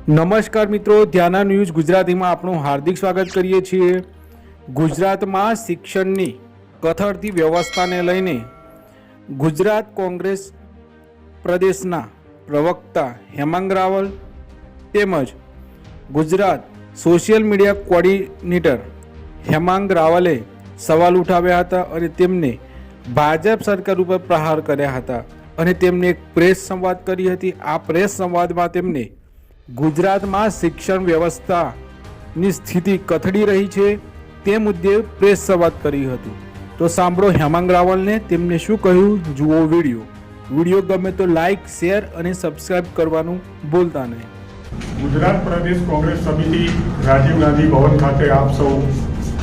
નમસ્કાર મિત્રો, ધ્યાના ન્યૂઝ ગુજરાતીમાં આપણું હાર્દિક સ્વાગત કરીએ છીએ। ગુજરાતમાં શિક્ષણની કથળતી વ્યવસ્થાને લઈને ગુજરાત કોંગ્રેસ પ્રદેશના પ્રવક્તા હેમાંગ રાવલ તેમજ Gujarat social media coordinator Hemang રાવલે સવાલ ઉઠાવ્યા હતા અને તેમને ભાજપ સરકાર ઉપર પ્રહાર કર્યા હતા અને તેમને એક પ્રેસ સંવાદ કરી હતી। આ પ્રેસ સંવાદમાં તેમને ગુજરાતમાં શિક્ષણ વ્યવસ્થાની સ્થિતિ કથળી રહી છે તે મુદ્દે પ્રેસ સંવાદ કર્યું હતું। તો સાંભળો હેમાંગ રાવલને તેમને શું કહ્યું, જુઓ વિડીયો ગમે તો લાઈક, શેર અને સબસ્ક્રાઇબ કરવાનું ભૂલતા નહીં। ગુજરાત પ્રદેશ કોંગ્રેસ સમિતિ રાજીવ ગાંધી ભવન ખાતે આપ સૌ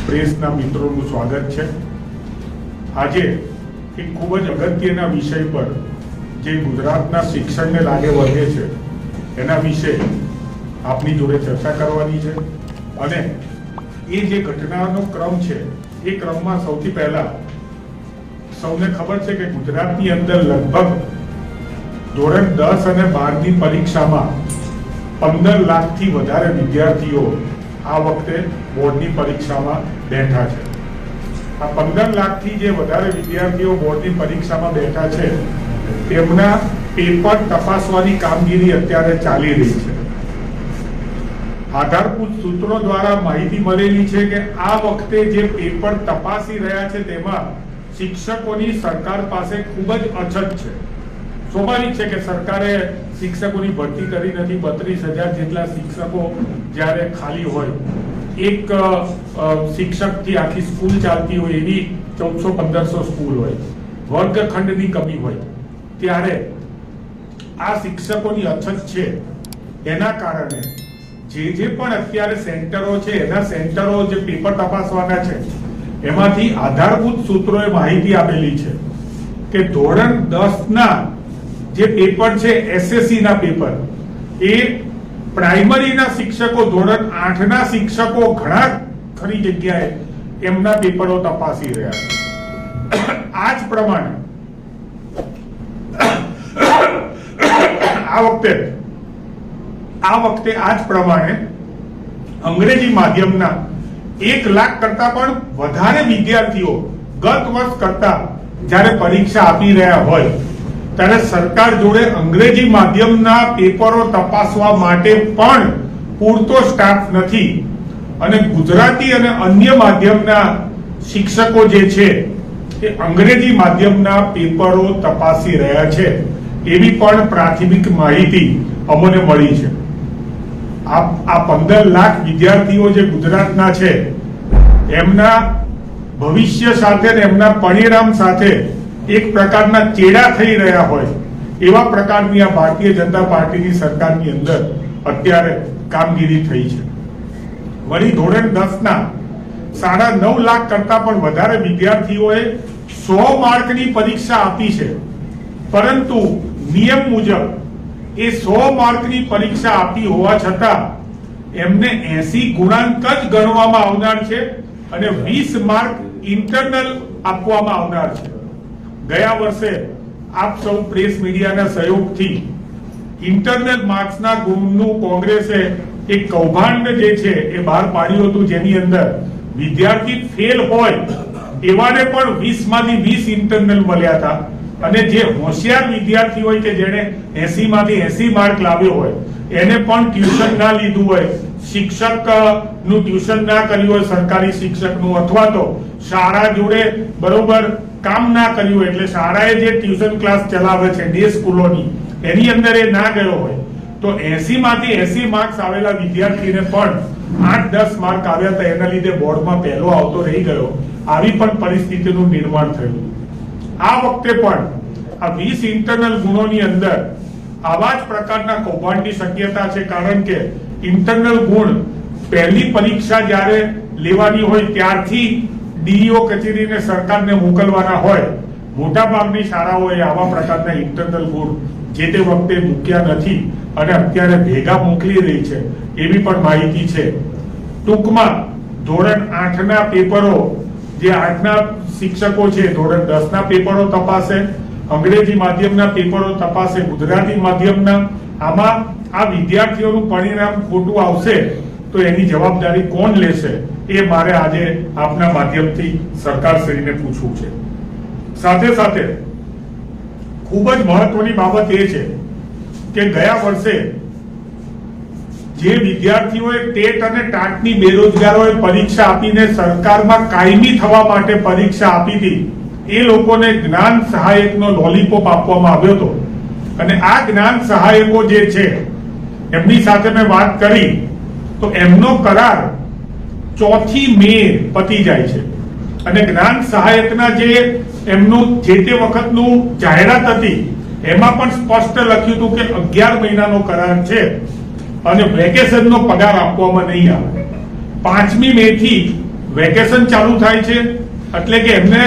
પ્રેસના મિત્રોનું સ્વાગત છે। આજે એક ખૂબ જ અગત્યના વિષય પર જે ગુજરાતના શિક્ષણને લાગે વળગે છે એના વિશે આપની જોડે ચર્ચા કરવાની છે અને એ જે ઘટનાનો ક્રમ છે એ ક્રમમાં સૌથી પહેલા સૌને ખબર છે કે ગુજરાતની અંદર લગભગ ધોરણ 10 અને 12ની પરીક્ષામાં 15 લાખથી વધારે વિદ્યાર્થીઓ આ વખતે બોર્ડની પરીક્ષામાં બેઠા છે। આ 15 લાખથી જે વધારે વિદ્યાર્થીઓ બોર્ડની પરીક્ષામાં બેઠા છે તેમના પેપર તપાસવાની કામગીરી અત્યારે ચાલી રહી છે। આધારભૂત સૂત્રો દ્વારા માહિતી મળેલી છે કે આ વખતે જે પેપર તપાસી રહ્યા છે તેમાં શિક્ષકોની સરકાર પાસે ખૂબ જ અછત છે। સ્વાભાવિક છે કે સરકારે શિક્ષકોની ભરતી કરી નથી। 32,000 જેટલા શિક્ષકો જ્યારે ખાલી હોય, એક શિક્ષકથી આખી સ્કૂલ ચાલતી હોય એવી 1400-1500 સ્કૂલ હોય, વર્ગખંડની કમી હોય, ત્યારે આ શિક્ષકોની અછત છે। એના કારણે જે પણ અત્યારે સેન્ટરો છે એના સેન્ટરો જે પેપર તપાસવાના છે એમાંથી આધારભૂત સૂત્રોએ માહિતી આપેલી છે કે ધોરણ 10ના જે પેપર છે એસએસસી ના પેપર એ પ્રાઇમરીના શિક્ષકો, ધોરણ 8ના શિક્ષકો ઘણા ખરી જગ્યાએ એમના પેપરો તપાસી રહ્યા છે। આ જ પ્રમાણે આ વખતે આ જ પ્રમાણે અંગ્રેજી માધ્યમના 1 લાખ કરતા પણ વધારે વિદ્યાર્થીઓ ગત વર્ષ કરતા જ્યારે પરીક્ષા આપી રહ્યા હોય ત્યારે સરકાર જોડે અંગ્રેજી માધ્યમના પેપરો તપાસવા માટે પણ પૂરતો સ્ટાફ નથી અને ગુજરાતી અને અન્ય માધ્યમના શિક્ષકો જે છે એ અંગ્રેજી માધ્યમના પેપરો તપાસી રહ્યા છે એવી પણ પ્રાથમિક માહિતી અમને મળી છે। આ 15 લાખ વિદ્યાર્થીઓ જે ગુજરાતના છે એમના ભવિષ્ય સાથે ને એમના પરિણામ સાથે એક પ્રકારના ચેડા થઈ રહ્યા હોય એવા પ્રકારની આ ભારતીય જનતા પાર્ટીની સરકારની અંદર અત્યારે કામગીરી થઈ છે। વળી ધોરણ 10ના 9.5 લાખ કરતા પણ વધારે વિદ્યાર્થીઓએ 100 માર્કની પરીક્ષા આપી છે, પરંતુ નિયમ મુજબ એ 100 માર્કની પરીક્ષા આપી હોવા છતાં એમને 80 ગુણાંક જ ગણવામાં આવનાર છે અને 20 માર્ક ઇન્ટરનલ આપવામાં આવનાર છે। ગયા વર્ષે આપ સૌ પ્રેસ મીડિયાના સહયોગથી ઇન્ટરનલ માર્ક્સના ગુણનું કોંગ્રેસે એક કૌભાંડ જે છે એ બહાર પાડ્યું હતું, જેની અંદર વિદ્યાર્થી ફેલ હોય એવાને પણ 20 માંથી 20 ઇન્ટરનલ મળ્યા હતા અને જે હોશિયાર વિદ્યાર્થી હોય કે જેને 80 માંથી 80 માર્ક લાવ્યો હોય એને પણ ટ્યુશન ના લીધું હોય, શિક્ષકનું ટ્યુશન ના કર્યું હોય, સરકારી શિક્ષકનું, અથવા તો શાળા જોડે બરોબર કામ ના કર્યું હોય, એટલે શાળાએ જે ટ્યુશન ક્લાસ ચલાવે છે ડે સ્કૂલોની એની અંદર એ ના ગયો હોય તો 80 માંથી 80 માર્ક્સ આવેલા વિદ્યાર્થીને પણ 8-10 માર્ક આવ્યા હતા, એના લીધે બોર્ડમાં પહેલો આવતો રહી ગયો। આવી પણ પરિસ્થિતિનું નિર્માણ થયું। આ વખતે પણ આ 20 ઇન્ટરનલ ગુણોની અંદર આવા જ પ્રકારના કૌભાંડની શક્યતા છે, કારણ કે ઇન્ટરનલ ગુણ પહેલી પરીક્ષા જ્યારે લેવાની હોય ત્યારથી ડીઈઓ કચેરીને સરકારને મોકલવાના હોય। મોટા ભાગની શાળાઓએ આવા પ્રકારના ઇન્ટરનલ ગુણ જે તે વખતે મૂક્યા નથી અને અત્યારે ભેગા મોકલી રહી છે એવી પણ માહિતી છે। ટૂંકમાં ધોરણ 8ના પેપરો જે 8ના શિક્ષકો છે ધોરણ 10ના પેપરો તપાસે, અંગ્રેજી માધ્યમના પેપરો તપાસે, ગુજરાતી માધ્યમના, આમાં આ વિદ્યાર્થીઓનું પરિણામ ખોટું આવશે તો એની જવાબદારી કોણ લેશે એ મારે આજે આપના માધ્યમથી સરકારશ્રીને પૂછવું છે. સાથે સાથે ખૂબ જ મહત્વની બાબત એ છે કે ગયા વર્ષે જે વિદ્યાર્થીઓએ ટેટ અને ટાટની બેરોજગારોએ પરીક્ષા આપીને સરકારમાં કાયમી થવા માટે પરીક્ષા આપી હતી, એ લોકોને જ્ઞાન સહાયકનો લોલીપોપ આપવામાં આવ્યો હતો. અને આ જ્ઞાન સહાયકો જે છે એમની સાથે મેં વાત કરી તો એમનો કરાર 4 મે પતી જાય છે. અને જ્ઞાન સહાયકના જે એમનું જે તે વખતનું જાહેરાત હતી એમાં પણ સ્પષ્ટ લખ્યું હતું કે 11 મહિનાનો કરાર છે અને વેકેશનનો પગાર આપવામાં નહીં આવે. 5મી મે થી વેકેશન ચાલુ થાય છે, એટલે કે એમને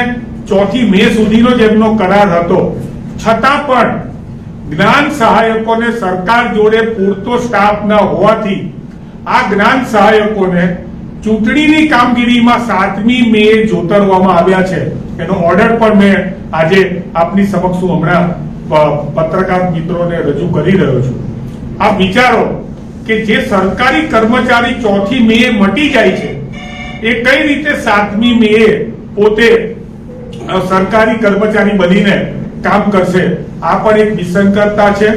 4 મે સુધીનો જ એમનો કરાર હતો. છતાં પણ જ્ઞાન સહાયકોને સરકાર જોડે પૂરતો સ્ટાફ ન હોવાથી આ જ્ઞાન સહાયકોને ચૂંટણીની કામગીરીમાં 7મી મે જોતરવામાં આવ્યા છે. એનો ઓર્ડર પણ મેં આજે આપની સમક્ષ હમણાં પત્રકાર મિત્રોને રજૂ કરી રહ્યો છું. આપ વિચારો કે જે સરકારી કર્મચારી 4 મે મટી જાય છે એ કઈ રીતે 7મી મે પોતે સરકારી કર્મચારી બનીને કામ કરશે? આ પણ એક વિસંગતતા છે.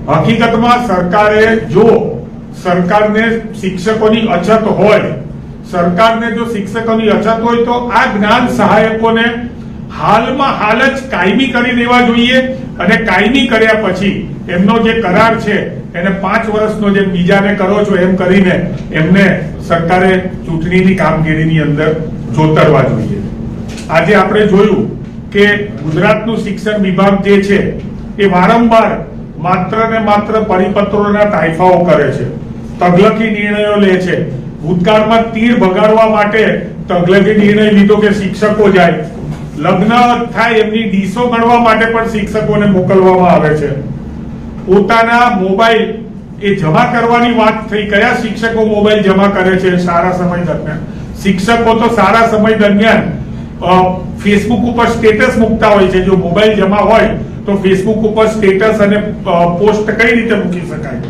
હકીકતમાં સરકારે જો સરકારને શિક્ષકોની અછત હોય, સરકારને જો શિક્ષકોની અછત હોય તો આ જ્ઞાન સહાયકોને હાલમાં હાલ જ કાયમી કરી દેવા જોઈએ. અને કાયમી કર્યા પછી એમનો જે કરાર છે એને 5 વર્ષનો જે બીજાને કરો છો એમ કરીને એમને સરકારે ચૂંટણીની કામગીરીની અંદર જોતરવા જોઈએ. આજે આપણે જોયું કે ગુજરાતનું શિક્ષણ વિભાગ જે છે એ વારંવાર માત્ર ને માત્ર પરિપત્રોના તાઇફાઓ કરે છે, તગલકી નિર્ણયો લે છે. ભૂતકાળમાં તીર ભગાડવા માટે તગલકી નિર્ણય લીધો કે શિક્ષકો જાય, લગ્ન થાય એમની ડીશો ગણવા માટે પણ શિક્ષકોને મોકલવામાં આવે છે. પોતાના મોબાઈલ એ જમા કરવાની વાત થઈ, કયા શિક્ષકો મોબાઈલ જમા કરે છે સારા સમય દરમિયાન? શિક્ષકો તો સારા સમય દરમિયાન ફેસબુક ઉપર સ્ટેટસ મૂકતા હોય છે. જો મોબાઈલ જમા હોય તો ફેસબુક ઉપર સ્ટેટસ અને પોસ્ટ કઈ રીતે મૂકી શકાય?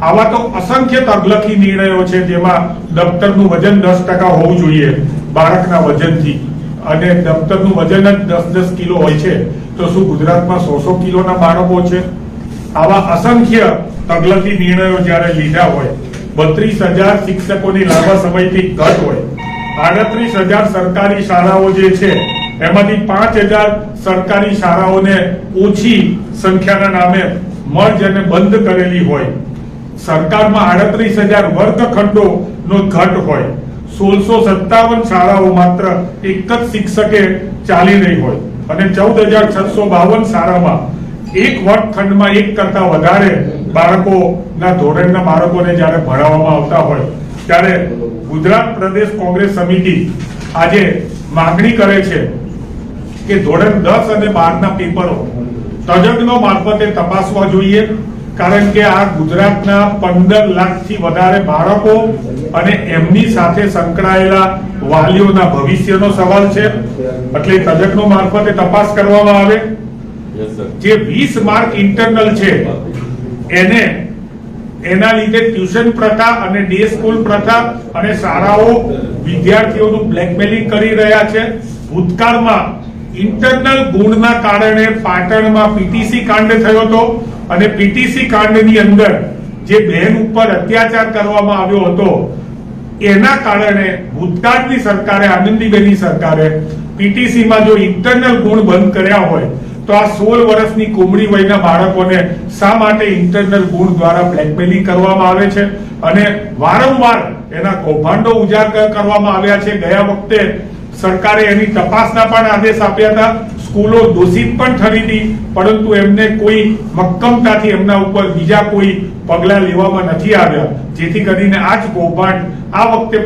આવા તો અસંખ્ય તગલકી નિર્ણયો છે, જેમાં દફતરનું વજન 10% હોવું જોઈએ બાળકના વજનથી, અને દફતરનું વજન જ 10-10 કિલો હોય છે તો શું ગુજરાતમાં 100 કિલોના બાળકો છે? આવા અસંખ્ય તગલકી નિર્ણયો જ્યારે લીધા હોય, 32,000 શિક્ષકોની લાંબા સમયથી ઘટ હોય, 38,000 સરકારી શાળાઓ જે છે એમાંથી 5,000 સરકારી શાળાઓને ઓછી સંખ્યાના નામે મર્જ અને બંધ કરેલી હોય, સરકારમાં 38,000 વર્ગખંડોનો ઘટ હોય, 1657 શાળાઓ માત્ર એક જ શિક્ષકે ચાલી રહી હોય, અને 14,652 શાળામાં એક વર્ગખંડમાં એક કરતા વધારે બાળકોના ધોરણના બાળકોને જ્યારે ભણાવવામાં આવતા હોય, ત્યારે ગુજરાત પ્રદેશ કોંગ્રેસ સમિતિ આજે માંગણી કરે છે કે ધોરણ 10 અને 12ના પેપરો તજજ્ઞો મારફતે તપાસવા જોઈએ. કારણ કે આ ગુજરાતના 15 લાખથી વધારે બાળકો અને એમની સાથે સંકળાયેલા વાલીઓના ભવિષ્યનો સવાલ છે. એટલે તજજ્ઞો મારફતે તપાસ કરવામાં આવે. જે 20 માર્ક ઇન્ટરનલ છે એને એના લીધે ટ્યુશન પ્રથા અને ડે સ્કૂલ પ્રથા અને શાળાઓ વિદ્યાર્થીઓનું બ્લેકમેલિંગ કરી રહ્યા છે. ભૂતકાળમાં ઇન્ટરનલ ગુણના કારણે પાટણમાં પીટીસી કાંડ થયો હતો, અને પીટીસી કાંડની અંદર જે બહેન ઉપર અત્યાચાર કરવામાં આવ્યો હતો એના કારણે ભૂતકાળની સરકારે, આનંદીબેનની સરકારે પીટીસીમાં જો ઇન્ટરનલ ગુણ બંધ કર્યા હોય તો આ 16 વર્ષની કુમળી વયના બાળકોને શા માટે ઇન્ટરનલ ગુણ દ્વારા બ્લેકમેલિંગ કરવામાં આવે છે? અને વારંવાર એના કૌભાંડો ઉજાગર કરવામાં આવ્યા છે. ગયા વખતે સરકારે એની તપાસના પણ આદેશ આપ્યા હતા. સ્કૂલો દોષિત પણ ઠરી હતી, પરંતુ એમને કોઈ મક્કમતાથી એમના ઉપર બીજા કોઈ પગલા લેવામાં નથી આવ્યા, જેથી કરીને આ જ કૌભાંડ આ વખતે પણ